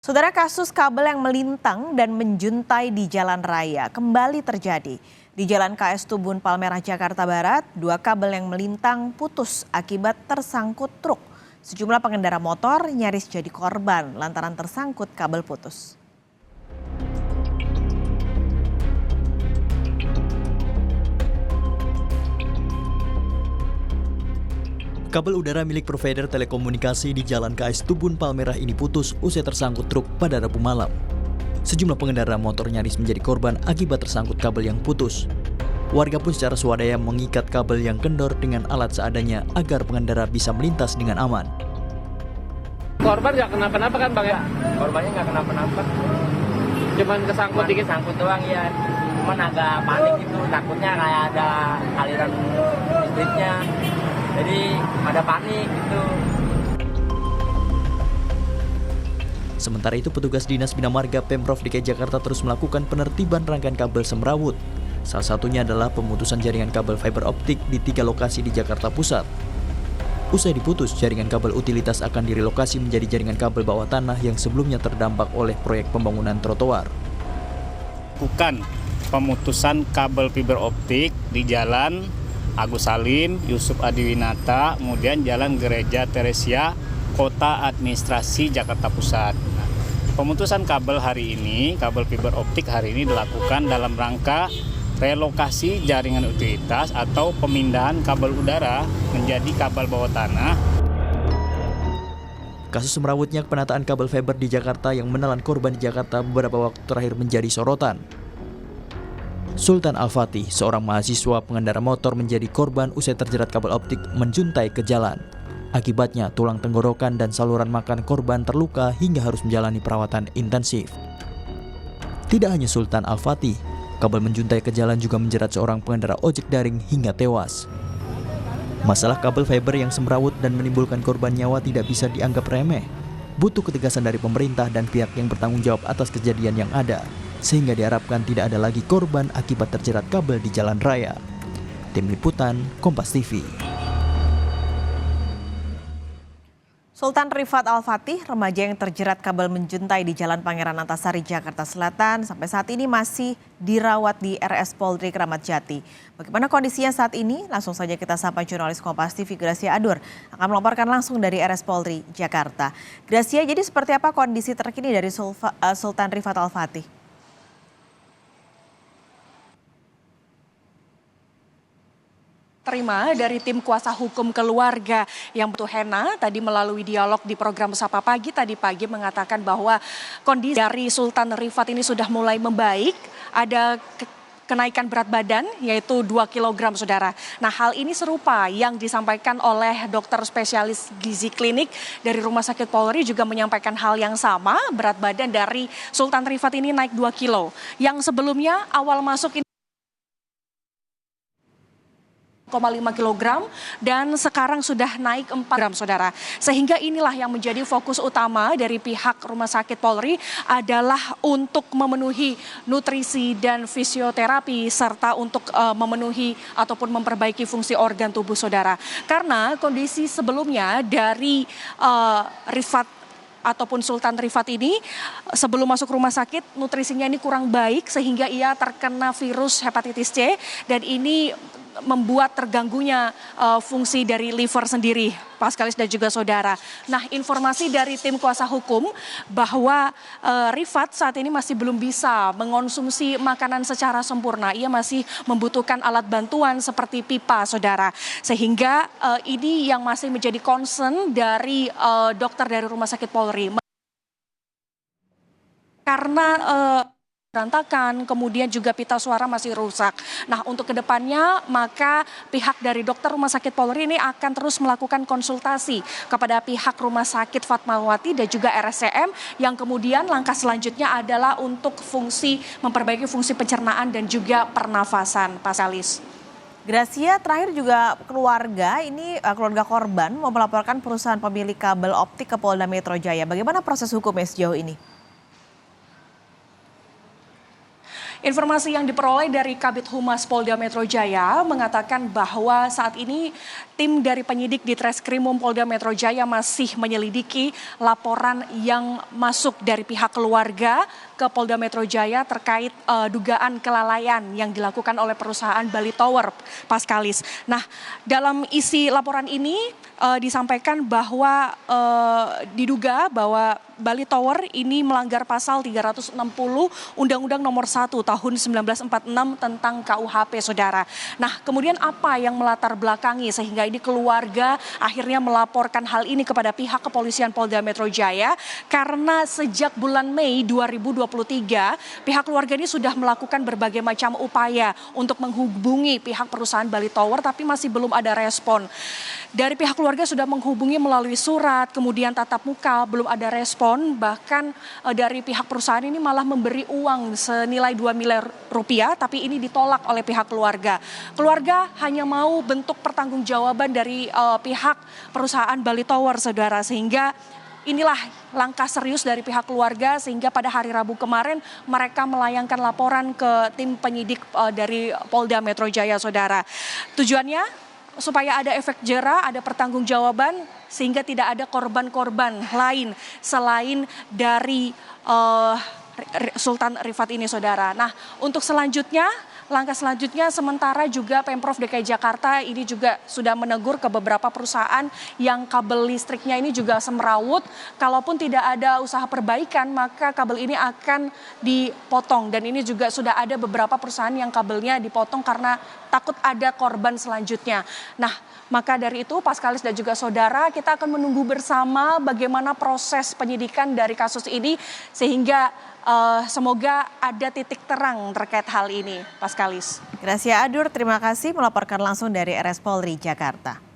Saudara, kasus kabel yang melintang dan menjuntai di jalan raya kembali terjadi. Di Jalan KS Tubun Palmerah, Jakarta Barat, 2 kabel yang melintang putus akibat tersangkut truk. Sejumlah pengendara motor nyaris jadi korban lantaran tersangkut kabel putus. Kabel udara milik provider telekomunikasi di Jalan KS Tubun Palmerah ini putus usai tersangkut truk pada Rabu malam. Sejumlah pengendara motor nyaris menjadi korban akibat tersangkut kabel yang putus. Warga pun secara swadaya mengikat kabel yang kendor dengan alat seadanya agar pengendara bisa melintas dengan aman. Korban nggak kenapa-napa kan Bang ya? Korbannya nggak kenapa-napa. Cuman kesangkut dikit. Sangkut doang ya. Cuman agak panik gitu, takutnya kayak ada aliran listriknya. Jadi ada panik gitu. Sementara itu petugas Dinas Bina Marga Pemprov DKI Jakarta terus melakukan penertiban rangkaian kabel semrawut. Salah satunya adalah pemutusan jaringan kabel fiber optik di 3 lokasi di Jakarta Pusat. Usai diputus, jaringan kabel utilitas akan direlokasi menjadi jaringan kabel bawah tanah yang sebelumnya terdampak oleh proyek pembangunan trotoar. Bukan pemutusan kabel fiber optik di Jalan Agus Salim, Yusuf Adiwinata, kemudian Jalan Gereja Teresia, Kota Administrasi Jakarta Pusat. Pemutusan kabel hari ini, kabel fiber optik hari ini dilakukan dalam rangka relokasi jaringan utilitas atau pemindahan kabel udara menjadi kabel bawah tanah. Kasus semrawutnya penataan kabel fiber di Jakarta yang menelan korban di Jakarta beberapa waktu terakhir menjadi sorotan. Sultan Al-Fatih, seorang mahasiswa pengendara motor menjadi korban usai terjerat kabel optik menjuntai ke jalan. Akibatnya tulang tenggorokan dan saluran makan korban terluka hingga harus menjalani perawatan intensif. Tidak hanya Sultan Al-Fatih, kabel menjuntai ke jalan juga menjerat seorang pengendara ojek daring hingga tewas. Masalah kabel fiber yang semrawut dan menimbulkan korban nyawa tidak bisa dianggap remeh. Butuh ketegasan dari pemerintah dan pihak yang bertanggung jawab atas kejadian yang ada, sehingga diharapkan tidak ada lagi korban akibat terjerat kabel di jalan raya. Tim Liputan, Kompas TV. Sultan Rifat Al-Fatih, remaja yang terjerat kabel menjuntai di Jalan Pangeran Antasari, Jakarta Selatan, sampai saat ini masih dirawat di RS Polri Kramat Jati. Bagaimana kondisinya saat ini? Langsung saja kita sapa jurnalis Kompas TV Gracia Adur akan melaporkan langsung dari RS Polri Jakarta. Gracia, jadi seperti apa kondisi terkini dari Sultan Rifat Al-Fatih? Terima dari tim kuasa hukum keluarga yang betul Hena tadi melalui dialog di program Sapa Pagi tadi pagi mengatakan bahwa kondisi dari Sultan Rifat ini sudah mulai membaik, ada kenaikan berat badan yaitu 2 kg saudara. Nah hal ini serupa yang disampaikan oleh dokter spesialis gizi klinik dari Rumah Sakit Polri juga menyampaikan hal yang sama, berat badan dari Sultan Rifat ini naik 2 kilo. Yang sebelumnya awal masuk ini 5 kg dan sekarang sudah naik 4 gram saudara. Sehingga inilah yang menjadi fokus utama dari pihak Rumah Sakit Polri adalah untuk memenuhi nutrisi dan fisioterapi serta untuk memenuhi ataupun memperbaiki fungsi organ tubuh saudara. Karena kondisi sebelumnya dari Rifat ataupun Sultan Rifat ini sebelum masuk rumah sakit nutrisinya ini kurang baik sehingga ia terkena virus hepatitis C dan ini membuat terganggunya fungsi dari liver sendiri, Pak Skalis dan juga saudara. Nah, informasi dari tim kuasa hukum bahwa Rifat saat ini masih belum bisa mengonsumsi makanan secara sempurna. Ia masih membutuhkan alat bantuan seperti pipa, saudara. Sehingga ini yang masih menjadi concern dari dokter dari Rumah Sakit Polri. Karena berantakan, kemudian juga pita suara masih rusak. Nah untuk kedepannya maka pihak dari dokter Rumah Sakit Polri ini akan terus melakukan konsultasi kepada pihak Rumah Sakit Fatmawati dan juga RSCM yang kemudian langkah selanjutnya adalah untuk memperbaiki fungsi pencernaan dan juga pernafasan, Pak Salis. Gracia, terakhir juga keluarga korban mau melaporkan perusahaan pemilik kabel optik ke Polda Metro Jaya. Bagaimana proses hukumnya sejauh ini? Informasi yang diperoleh dari Kabid Humas Polda Metro Jaya mengatakan bahwa saat ini tim dari penyidik di Treskrimum Polda Metro Jaya masih menyelidiki laporan yang masuk dari pihak keluarga ke Polda Metro Jaya terkait dugaan kelalaian yang dilakukan oleh perusahaan Bali Tower, Paskalis. Nah, dalam isi laporan ini disampaikan bahwa diduga bahwa Bali Tower ini melanggar pasal 360 Undang-Undang Nomor 1 Tahun 1946 tentang KUHP, Saudara. Nah, kemudian apa yang melatar belakangi sehingga ini keluarga akhirnya melaporkan hal ini kepada pihak kepolisian Polda Metro Jaya, karena sejak bulan Mei 2023 pihak keluarga ini sudah melakukan berbagai macam upaya untuk menghubungi pihak perusahaan Bali Tower tapi masih belum ada respon. Dari pihak keluarga sudah menghubungi melalui surat, kemudian tatap muka, belum ada respon. Bahkan dari pihak perusahaan ini malah memberi uang senilai 2 miliar rupiah, tapi ini ditolak oleh pihak keluarga. Keluarga hanya mau bentuk pertanggungjawaban dari pihak perusahaan Bali Tower, Saudara, sehingga inilah langkah serius dari pihak keluarga sehingga pada hari Rabu kemarin mereka melayangkan laporan ke tim penyidik dari Polda Metro Jaya, Saudara. Tujuannya supaya ada efek jera, ada pertanggungjawaban sehingga tidak ada korban-korban lain selain dari Sultan Rifat ini, Saudara. Nah, untuk selanjutnya, langkah selanjutnya sementara juga Pemprov DKI Jakarta ini juga sudah menegur ke beberapa perusahaan yang kabel listriknya ini juga semrawut. Kalaupun tidak ada usaha perbaikan, maka kabel ini akan dipotong. Dan ini juga sudah ada beberapa perusahaan yang kabelnya dipotong karena takut ada korban selanjutnya. Nah, maka dari itu Paskalis dan juga saudara, kita akan menunggu bersama bagaimana proses penyidikan dari kasus ini sehingga semoga ada titik terang terkait hal ini, Paskalis. Gracia Adur, terima kasih melaporkan langsung dari RS Polri Jakarta.